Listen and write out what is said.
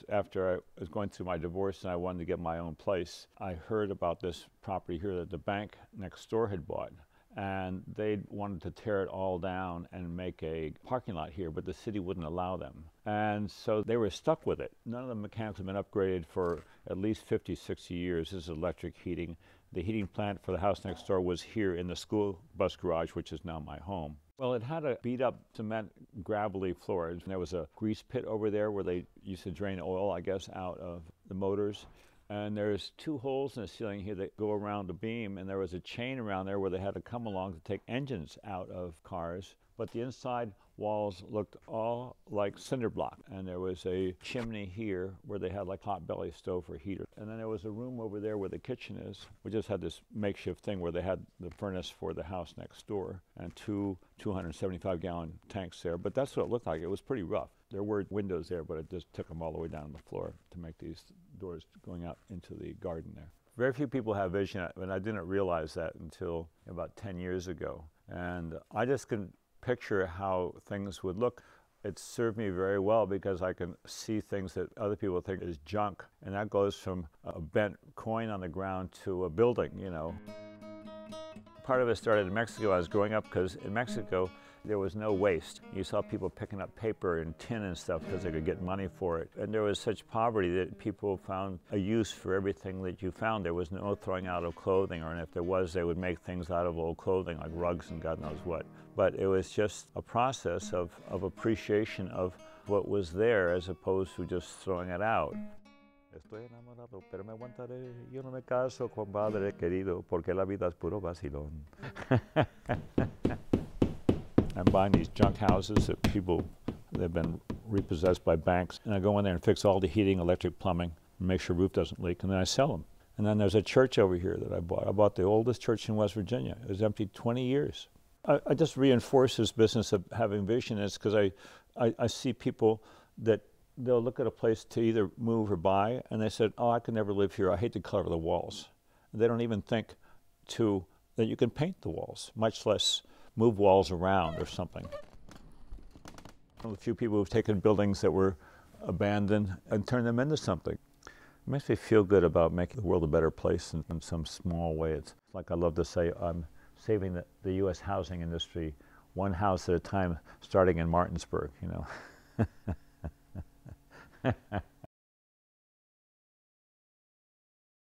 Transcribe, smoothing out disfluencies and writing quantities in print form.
After I was going through my divorce and I wanted to get my own place, I heard about this property here that the bank next door had bought. And they wanted to tear it all down and make a parking lot here, but the city wouldn't allow them. And so they were stuck with it. None of the mechanics have been upgraded for at least 50, 60 years. This is electric heating. The heating plant for the house next door was here in the school bus garage, which is now my home. Well, it had a beat-up cement gravelly floor. And there was a grease pit over there where they used to drain oil, I guess, out of the motors. And there's 2 holes in the ceiling here that go around the beam, and there was a chain around there where they had to come along to take engines out of cars. But the inside walls looked all like cinder block, and there was a chimney here where they had like hot belly stove for heater. And then there was a room over there where the kitchen is. We just had this makeshift thing where they had the furnace for the house next door and 2 275-gallon tanks there. But that's what it looked like. It was pretty rough. There were windows there, but it just took them all the way down to the floor to make these doors going out into the garden there. Very few people have vision, and I didn't realize that until about 10 years ago. And I just can picture how things would look. It served me very well because I can see things that other people think is junk. And that goes from a bent coin on the ground to a building, you know. Part of it started in Mexico. I was growing up because in Mexico, there was no waste. You saw people picking up paper and tin and stuff because they could get money for it. And there was such poverty that people found a use for everything that you found. There was no throwing out of clothing, or if there was, they would make things out of old clothing like rugs and God knows what. But it was just a process of appreciation of what was there as opposed to just throwing it out. Estoy enamorado, pero me aguantaré. Yo no me caso, compadre querido, porque la vida es puro vacilón. I'm buying these junk houses that they've been repossessed by banks, and I go in there and fix all the heating, electric, plumbing, and make sure roof doesn't leak, and then I sell them. And then there's a church over here that I bought. I bought the oldest church in West Virginia. It was empty 20 years. I just reinforce this business of having vision. It's because I see people that they'll look at a place to either move or buy, and they said, oh, I could never live here. I hate to color the walls. They don't even think that you can paint the walls, much less move walls around or something. A few people who've taken buildings that were abandoned and turned them into something. It makes me feel good about making the world a better place in some small way. It's like I love to say, I'm saving the U.S. housing industry one house at a time, starting in Martinsburg, you know.